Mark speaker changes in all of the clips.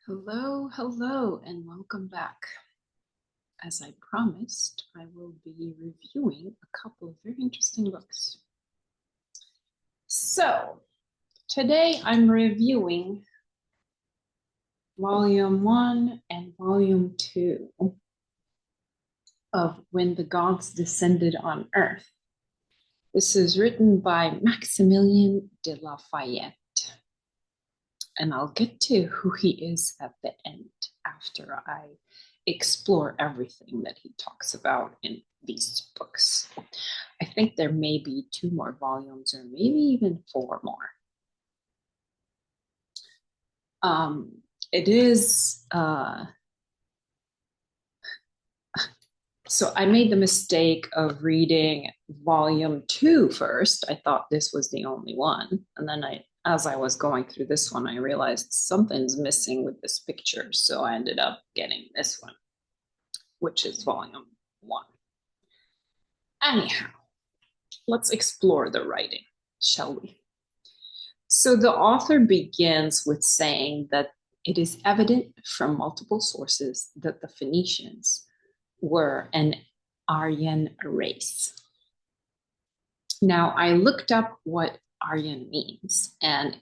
Speaker 1: Hello, and welcome back. As I promised, I will be reviewing a couple of very interesting books. So, today I'm reviewing Volume 1 and Volume 2 of When the Gods Descended on Earth. This is written by Maximillien de Lafayette. And I'll get to who he is at the end after I explore everything that he talks about in these books. I think there may be 2 more volumes or maybe even 4 more. It is, so I made the mistake of reading volume 2 first. I thought this was the only one. And then as I was going through this one, I realized something's missing with this picture. So I ended up getting this one, which is volume 1. Anyhow, let's explore the writing, shall we? So the author begins with saying that it is evident from multiple sources that the Phoenicians were an Aryan race. Now, I looked up what Aryan means, and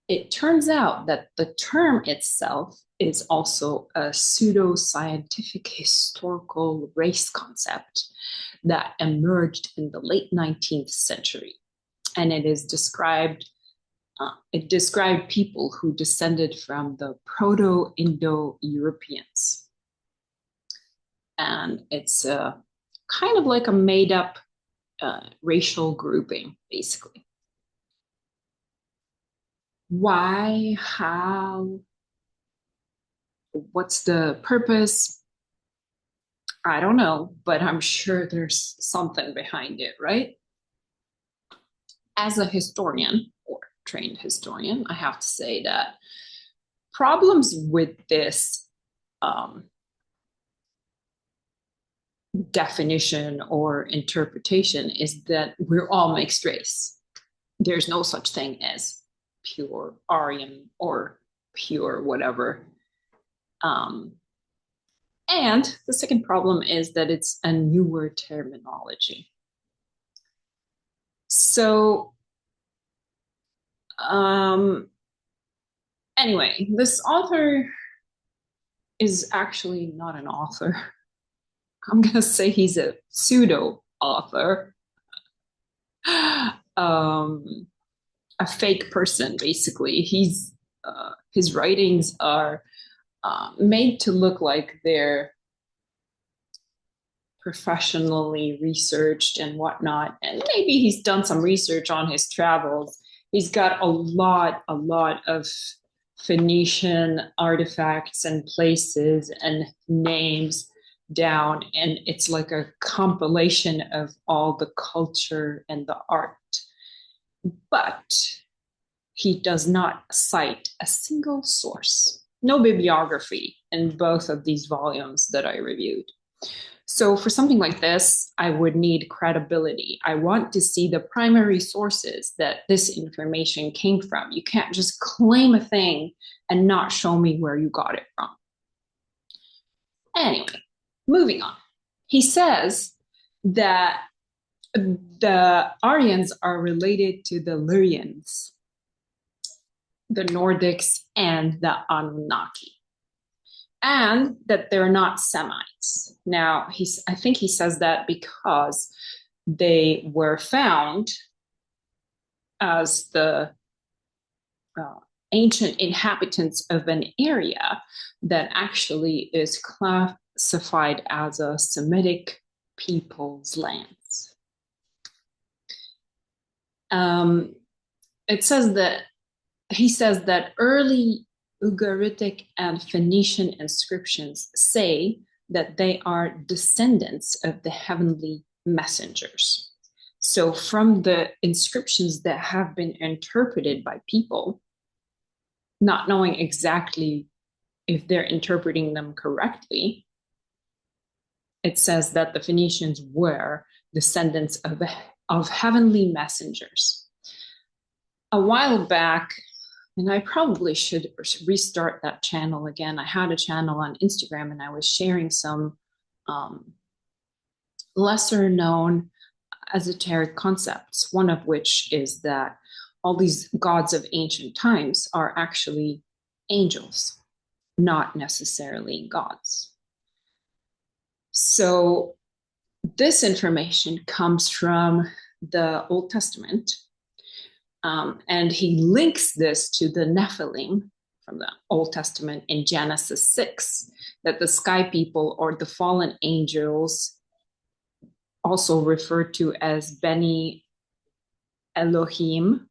Speaker 1: it turns out that the term itself is also a pseudo-scientific historical race concept that emerged in the late 19th century. And it described people who descended from the Proto-Indo-Europeans. And it's kind of like a made-up racial grouping, basically. Why? How? What's the purpose? I don't know, but I'm sure there's something behind it, right? As a historian or trained historian, I have to say that problems with this definition or interpretation is that we're all mixed race. There's no such thing as pure Aryan or pure whatever. And the second problem is that it's a newer terminology. So, anyway, this author is actually not an author. I'm going to say he's a pseudo author. A fake person, basically. His writings are made to look like they're professionally researched and whatnot. And maybe he's done some research on his travels. He's got a lot of Phoenician artifacts and places and names down. And it's like a compilation of all the culture and the art. But he does not cite a single source, no bibliography in both of these volumes that I reviewed. So for something like this, I would need credibility. I want to see the primary sources that this information came from. You can't just claim a thing and not show me where you got it from. Anyway, moving on. He says that the Aryans are related to the Lyrians, the Nordics, and the Anunnaki, and that they're not Semites. Now, I think he says that because they were found as the ancient inhabitants of an area that actually is classified as a Semitic people's lands. He says that early Ugaritic and Phoenician inscriptions say that they are descendants of the heavenly messengers. So from the inscriptions that have been interpreted by people, not knowing exactly if they're interpreting them correctly, it says that the Phoenicians were descendants of heavenly messengers. A while back, And I probably should restart that channel again. I had a channel on Instagram and I was sharing some lesser known esoteric concepts, one of which is that all these gods of ancient times are actually angels, not necessarily gods. So this information comes from the Old Testament, and he links this to the Nephilim from the Old Testament in Genesis 6, that the sky people or the fallen angels, also referred to as Beni Elohim,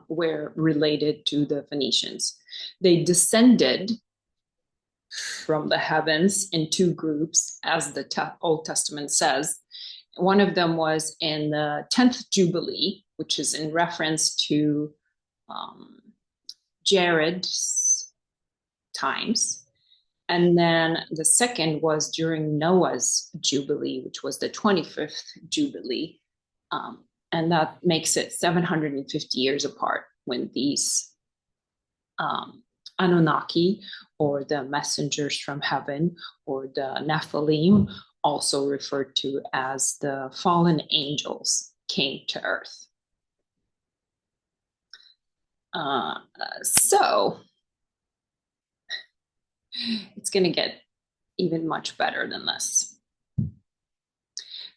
Speaker 1: were related to the Phoenicians. They descended from the heavens in two groups, as the Old Testament says. One of them was in the 10th Jubilee, which is in reference to Jared's times. And then the second was during Noah's Jubilee, which was the 25th Jubilee. And that makes it 750 years apart when these Anunnaki, or the messengers from heaven, or the Nephilim, also referred to as the fallen angels, came to earth. So it's going to get even much better than this.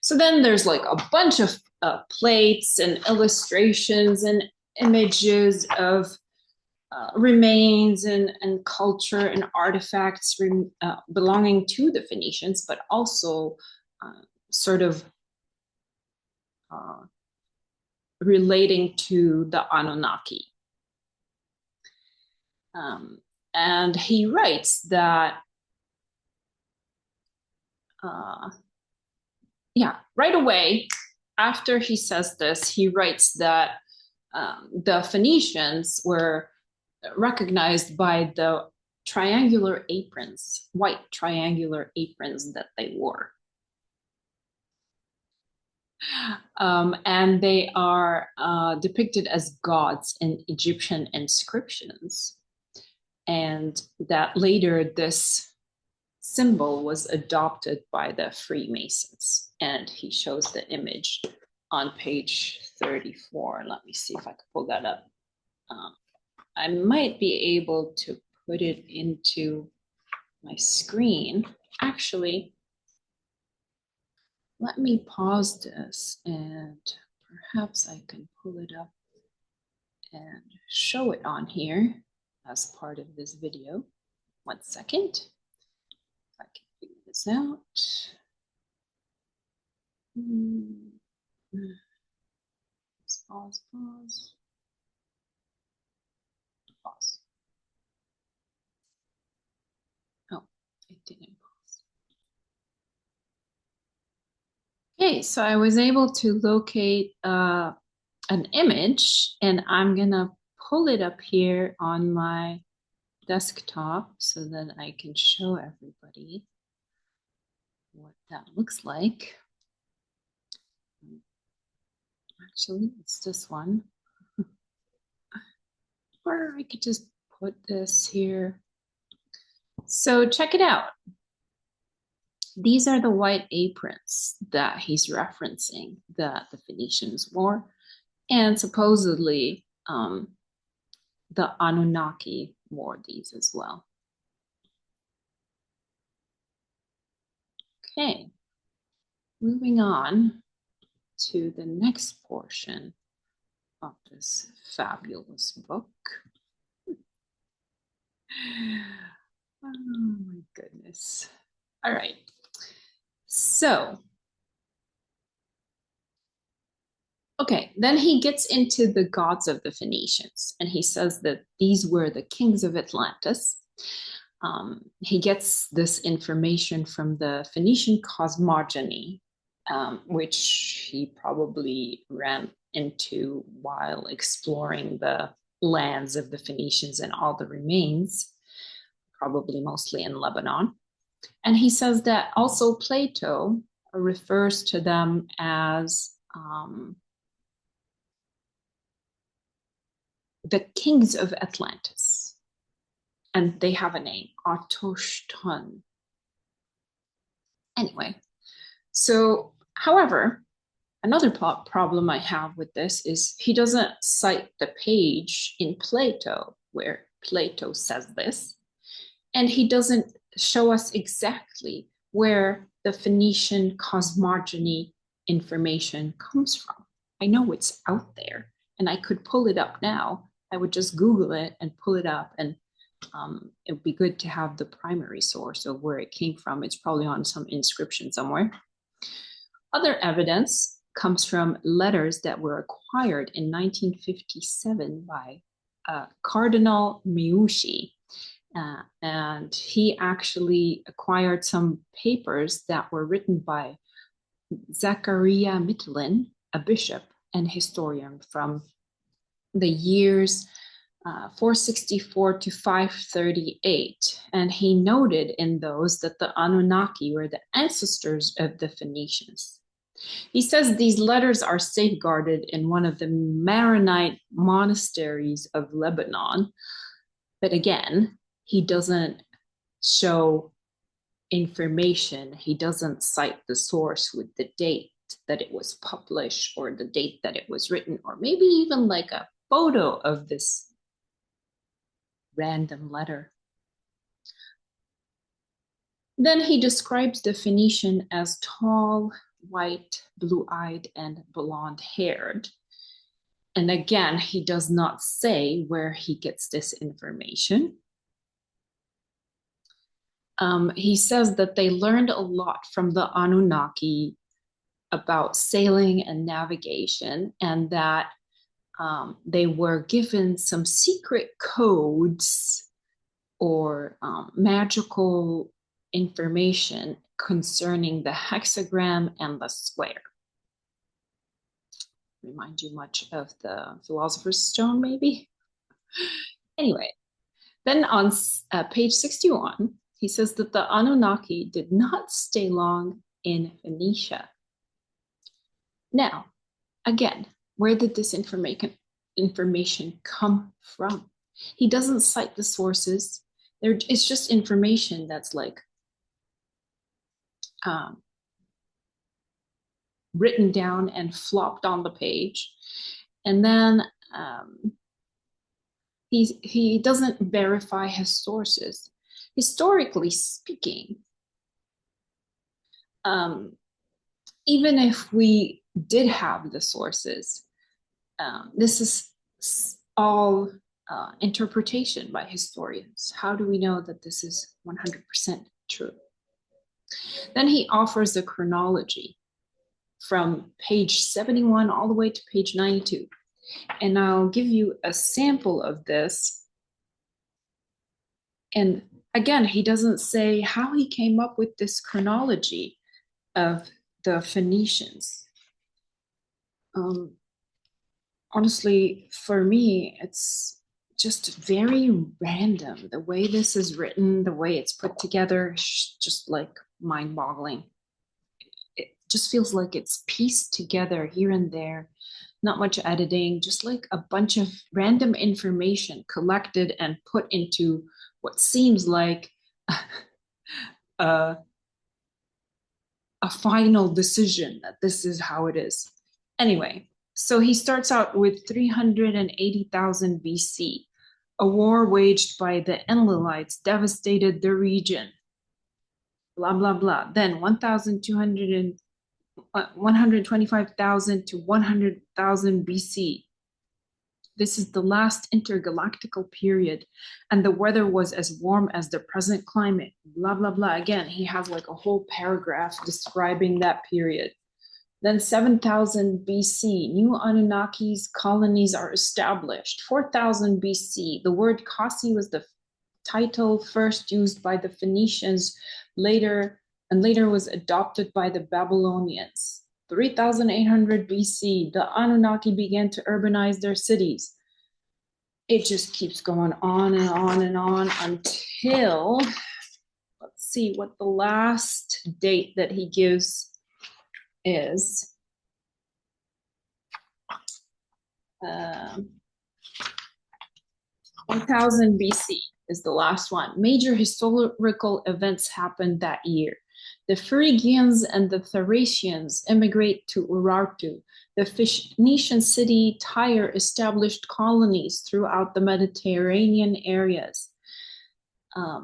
Speaker 1: So then there's like a bunch of plates and illustrations and images of remains and culture and artifacts belonging to the Phoenicians, but also sort of relating to the Anunnaki. And he writes that, right away after he says this, he writes that the Phoenicians were recognized by the triangular aprons, white triangular aprons that they wore. And they are depicted as gods in Egyptian inscriptions. And that later this symbol was adopted by the Freemasons. And he shows the image on page 34. Let me see if I can pull that up. I might be able to put it into my screen. Actually, let me pause this and perhaps I can pull it up and show it on here as part of this video. 1 second. If I can figure this out. Pause. Oh, it didn't pause. Okay, so I was able to locate an image, and I'm gonna pull it up here on my desktop so that I can show everybody what that looks like. Actually, it's this one. Or I could just put this here. So check it out. These are the white aprons that he's referencing that the Phoenicians wore. And supposedly the Anunnaki wore these as well. Okay, moving on to the next portion of this fabulous book. Oh my goodness. All right. So, okay, then he gets into the gods of the Phoenicians, and he says that these were the kings of Atlantis. He gets this information from the Phoenician cosmogony, which he probably ran into while exploring the lands of the Phoenicians and all the remains, probably mostly in Lebanon. And he says that also Plato refers to them as the kings of Atlantis. And they have a name, Atoshton. Anyway, so, however, another problem I have with this is he doesn't cite the page in Plato where Plato says this, and he doesn't show us exactly where the Phoenician cosmogony information comes from. I know it's out there, and I could pull it up now. I would just Google it and pull it up, and it would be good to have the primary source of where it came from. It's probably on some inscription somewhere. Other evidence comes from letters that were acquired in 1957 by Cardinal Meucci. And he actually acquired some papers that were written by Zachariah Mittelin, a bishop and historian from the years 464 to 538. And he noted in those that the Anunnaki were the ancestors of the Phoenicians. He says these letters are safeguarded in one of the Maronite monasteries of Lebanon. But again, he doesn't show information. He doesn't cite the source with the date that it was published or the date that it was written, or maybe even like a photo of this random letter. Then he describes the Phoenician as tall, white, blue-eyed, and blonde-haired. And again, he does not say where he gets this information. He says that they learned a lot from the Anunnaki about sailing and navigation, and that they were given some secret codes or magical information concerning the hexagram and the square. Remind you much of the Philosopher's Stone, maybe? Anyway, then on page 61, he says that the Anunnaki did not stay long in Phoenicia. Now, again, where did this information come from? He doesn't cite the sources. It's just information that's like written down and flopped on the page. And then he doesn't verify his sources. Historically speaking, even if we did have the sources, this is all interpretation by historians. How do we know that this is 100% true? Then he offers a chronology from page 71 all the way to page 92. And I'll give you a sample of this. And again, he doesn't say how he came up with this chronology of the Phoenicians. Honestly, for me, it's just very random. The way this is written, the way it's put together, just like mind-boggling. It just feels like it's pieced together here and there. Not much editing, just like a bunch of random information collected and put into what seems like a final decision that this is how it is. Anyway, so he starts out with 380,000 BC. A war waged by the Enlilites devastated the region. Blah, blah, blah. Then 125,000 to 100,000 BC. This is the last intergalactical period, and the weather was as warm as the present climate. Blah, blah, blah. Again, he has like a whole paragraph describing that period. Then 7,000 BC, new Anunnaki's colonies are established. 4,000 BC, the word Kasi was the title first used by the Phoenicians, later was adopted by the Babylonians. 3,800 BC, the Anunnaki began to urbanize their cities. It just keeps going on and on and on until, let's see what the last date that he gives is. 1000 BC is the last one. Major historical events happened that year. The Phrygians and the Thracians immigrate to Urartu. The Phoenician city Tyre established colonies throughout the Mediterranean areas. A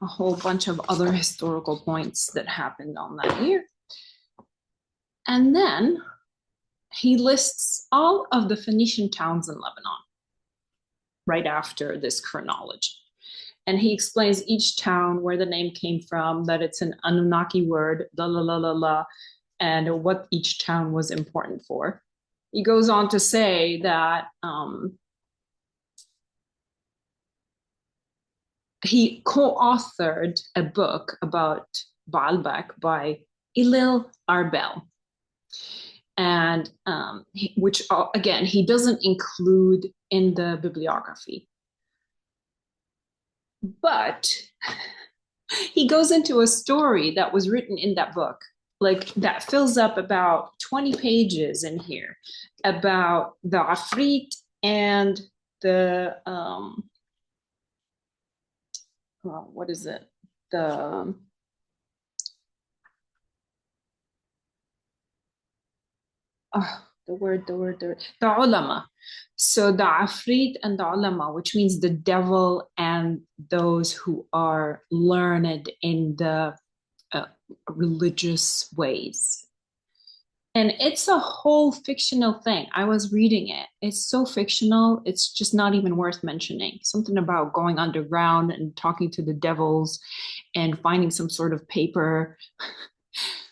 Speaker 1: whole bunch of other historical points that happened on that year. And then he lists all of the Phoenician towns in Lebanon right after this chronology. And he explains each town, where the name came from, that it's an Anunnaki word, la la la la la, and what each town was important for. He goes on to say that he co-authored a book about Baalbek by Ilil Arbel. And which, again, he doesn't include in the bibliography. But he goes into a story that was written in that book, like that fills up about 20 pages in here, about the Afrit and the, what is it? The ulama. So the Afrit and the ulama, which means the devil and those who are learned in the religious ways. And it's a whole fictional thing. I was reading it. It's so fictional, it's just not even worth mentioning. Something about going underground and talking to the devils and finding some sort of paper,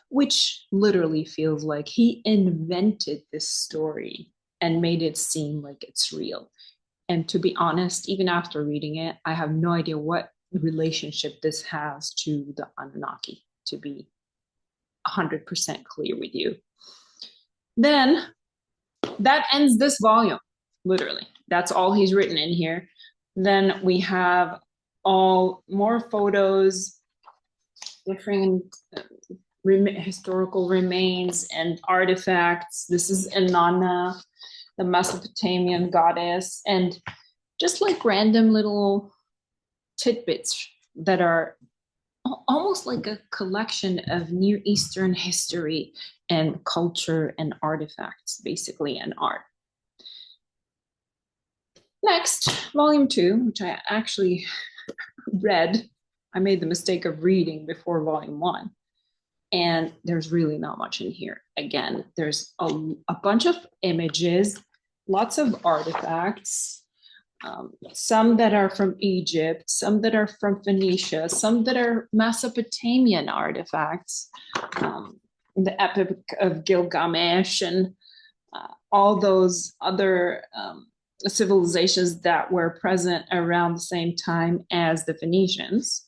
Speaker 1: which literally feels like he invented this story and made it seem like it's real. And to be honest, even after reading it, I have no idea what relationship this has to the Anunnaki, to be 100% clear with you. Then that ends this volume, literally. That's all he's written in here. Then we have all more photos, different historical remains and artifacts. This is Inanna, the Mesopotamian goddess, and just like random little tidbits that are almost like a collection of Near Eastern history and culture and artifacts, basically, and art. Next, volume 2, which I actually read. I made the mistake of reading before volume 1. And there's really not much in here. Again, there's a bunch of images, lots of artifacts, some that are from Egypt, some that are from Phoenicia, some that are Mesopotamian artifacts, the Epic of Gilgamesh, and all those other civilizations that were present around the same time as the Phoenicians,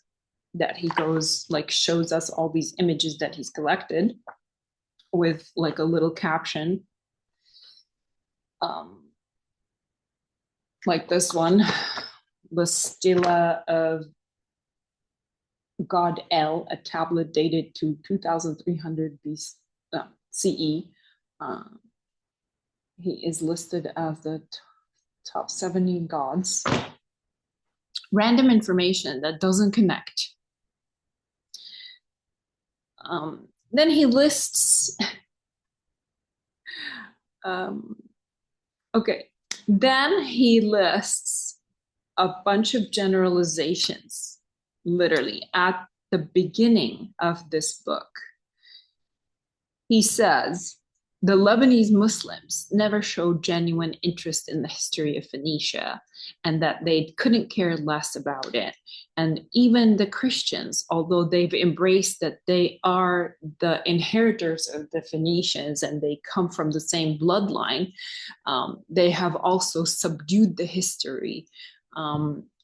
Speaker 1: that he goes, like, shows us all these images that he's collected with like a little caption. Like this one, the Stela of God El, a tablet dated to 2300 CE. He is listed as the top 70 gods. Random information that doesn't connect. Then he lists, okay, then he lists a bunch of generalizations, literally, at the beginning of this book. He says, the Lebanese Muslims never showed genuine interest in the history of Phoenicia, and that they couldn't care less about it. And even the Christians, although they've embraced that they are the inheritors of the Phoenicians and they come from the same bloodline, they have also subdued the history,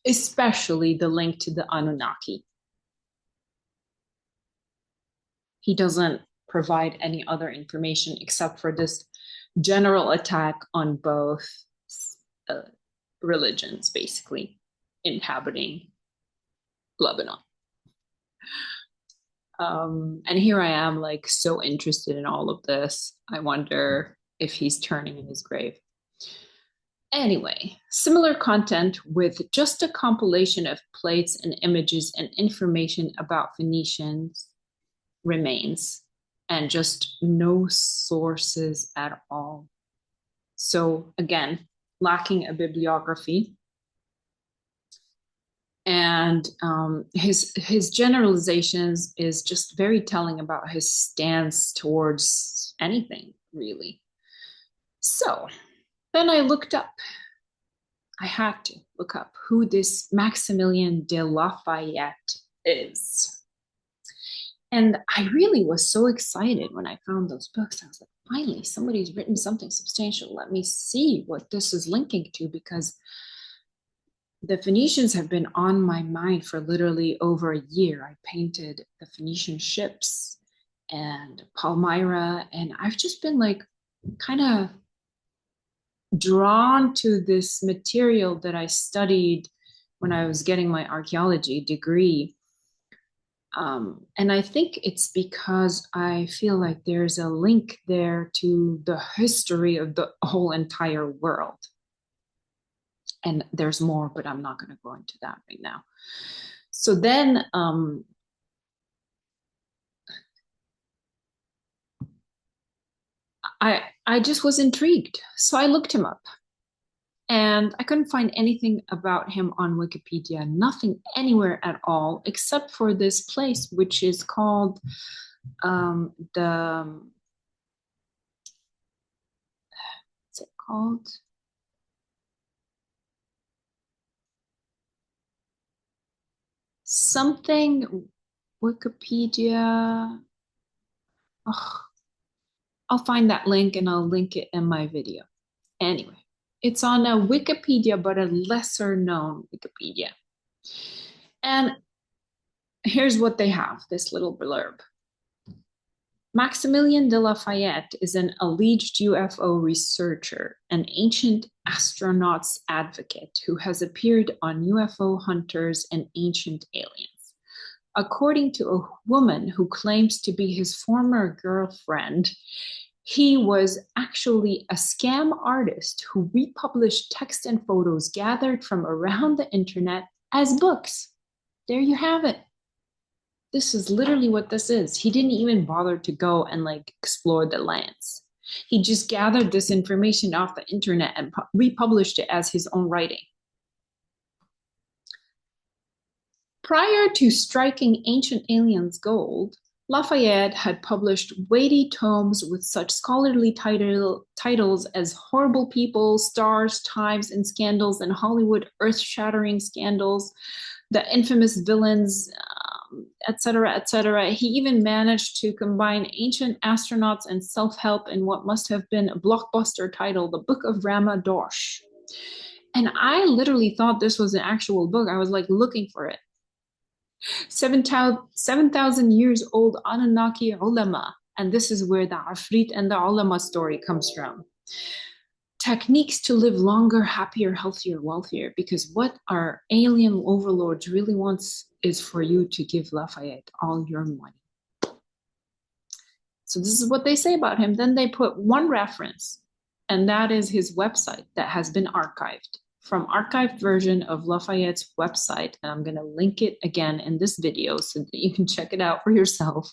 Speaker 1: especially the link to the Anunnaki. He doesn't provide any other information except for this general attack on both religions, basically, inhabiting Lebanon. And here I am, like, so interested in all of this. I wonder if he's turning in his grave. Anyway, similar content with just a compilation of plates and images and information about Phoenicians remains, and just no sources at all. So again, lacking a bibliography. And his generalizations is just very telling about his stance towards anything, really. So then I looked up. I had to look up who this Maximillien de Lafayette is. And I really was so excited when I found those books. I was like, finally, somebody's written something substantial. Let me see what this is linking to, because the Phoenicians have been on my mind for literally over a year. I painted the Phoenician ships and Palmyra, and I've just been like kind of drawn to this material that I studied when I was getting my archaeology degree. And I think it's because I feel like there's a link there to the history of the whole entire world. And there's more, but I'm not going to go into that right now. So then I just was intrigued. So I looked him up. And I couldn't find anything about him on Wikipedia, nothing anywhere at all, except for this place, which is called what's it called? Something Wikipedia. Oh, I'll find that link and I'll link it in my video. Anyway, it's on a Wikipedia, but a lesser known Wikipedia. And here's what they have, this little blurb. Maximillien de Lafayette is an alleged UFO researcher, an ancient astronauts advocate who has appeared on UFO Hunters and Ancient Aliens. According to a woman who claims to be his former girlfriend, he was actually a scam artist who republished text and photos gathered from around the internet as books. There you have it. This is literally what this is. He didn't even bother to go and like explore the lands. He just gathered this information off the internet and republished it as his own writing. Prior to striking Ancient Aliens gold, Lafayette had published weighty tomes with such scholarly titles as Horrible People, Stars, Times, and Scandals in Hollywood, Earth-Shattering Scandals, The Infamous Villains, etc., etc. He even managed to combine ancient astronauts and self-help in what must have been a blockbuster title, The Book of Ramadosh. And I literally thought this was an actual book. I was like looking for it. 7,000 years old Anunnaki ulama. And this is where the Afrit and the ulama story comes from. Techniques to live longer, happier, healthier, wealthier, because what our alien overlords really wants is for you to give Lafayette all your money. So this is what they say about him. Then they put one reference, and that is his website that has been archived from archived version of Lafayette's website. And I'm going to link it again in this video so that you can check it out for yourself.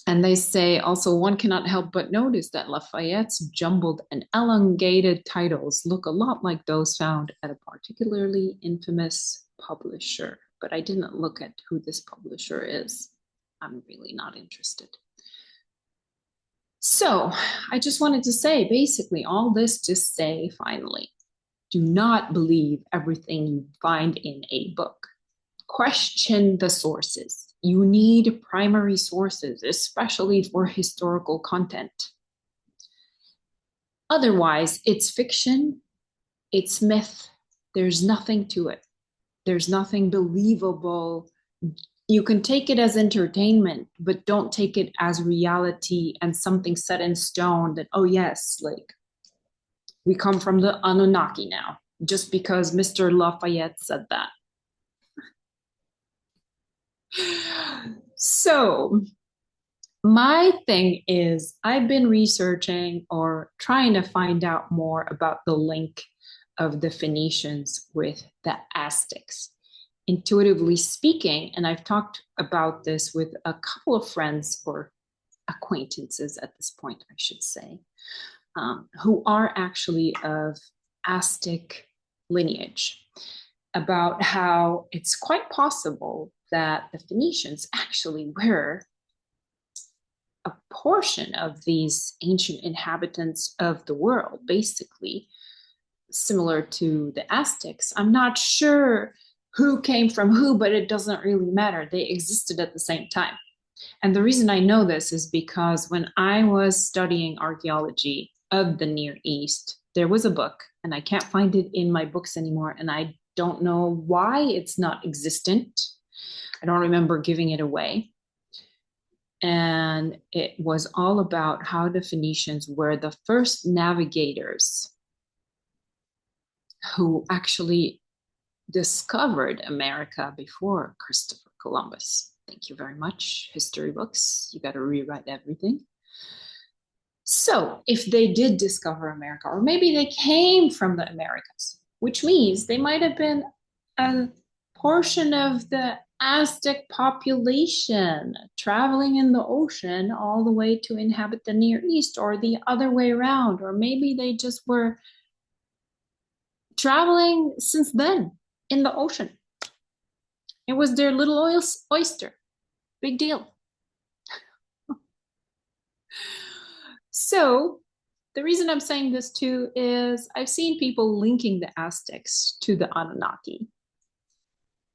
Speaker 1: And they say also, one cannot help but notice that Lafayette's jumbled and elongated titles look a lot like those found at a particularly infamous publisher. But I didn't look at who this publisher is. I'm really not interested. So I just wanted to say, basically, all this to say, finally, do not believe everything you find in a book. Question the sources. You need primary sources, especially for historical content. Otherwise, it's fiction, it's myth. There's nothing to it. There's nothing believable. You can take it as entertainment, but don't take it as reality and something set in stone that, oh yes, like we come from the Anunnaki now, just because Mr. Lafayette said that. So my thing is I've been researching or trying to find out more about the link of the Phoenicians with the Aztecs. Intuitively speaking, and I've talked about this with a couple of friends or acquaintances at this point, I should say, who are actually of Aztec lineage, about how it's quite possible that the Phoenicians actually were a portion of these ancient inhabitants of the world, basically similar to the Aztecs. I'm not sure who came from who, but it doesn't really matter. They existed at the same time. And the reason I know this is because when I was studying archaeology of the Near East, there was a book, and I can't find it in my books anymore, and I don't know why it's not existent. I don't remember giving it away. And it was all about how the Phoenicians were the first navigators who actually discovered America before Christopher Columbus. Thank you very much, history books. You got to rewrite everything. So if they did discover America, or maybe they came from the Americas, which means they might have been a portion of the Aztec population traveling in the ocean all the way to inhabit the Near East, or the other way around, or maybe they just were traveling since then in the ocean. It was their little oyster. Big deal. So the reason I'm saying this too is I've seen people linking the Aztecs to the Anunnaki.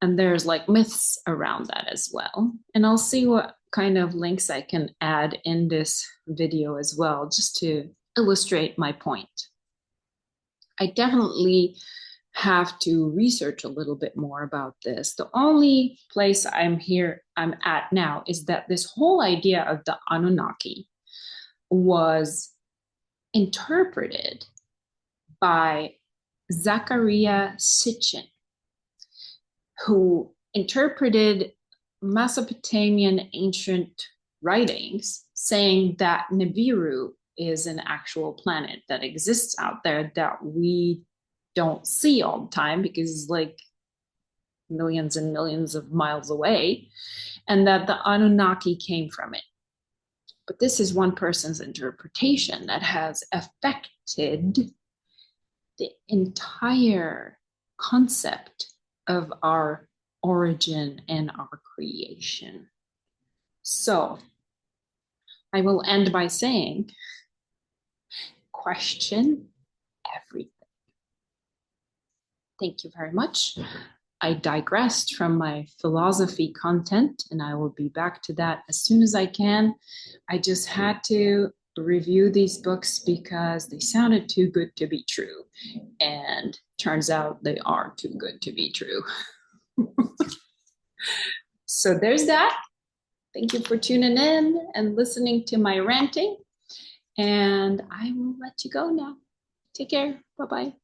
Speaker 1: And there's like myths around that as well. And I'll see what kind of links I can add in this video as well, just to illustrate my point. I definitely have to research a little bit more about this. The only place I'm at now is that this whole idea of the Anunnaki was interpreted by Zecharia Sitchin, who interpreted Mesopotamian ancient writings saying that Nibiru is an actual planet that exists out there that we don't see all the time because it's like millions and millions of miles away, and that the Anunnaki came from it. But this is one person's interpretation that has affected the entire concept of our origin and our creation. So I will end by saying, question everything. Thank you very much. I digressed from my philosophy content, and I will be back to that as soon as I can. I just had to review these books because they sounded too good to be true, and turns out they are too good to be true. So there's that. Thank you for tuning in and listening to my ranting, and I will let you go now. Take care. Bye-bye.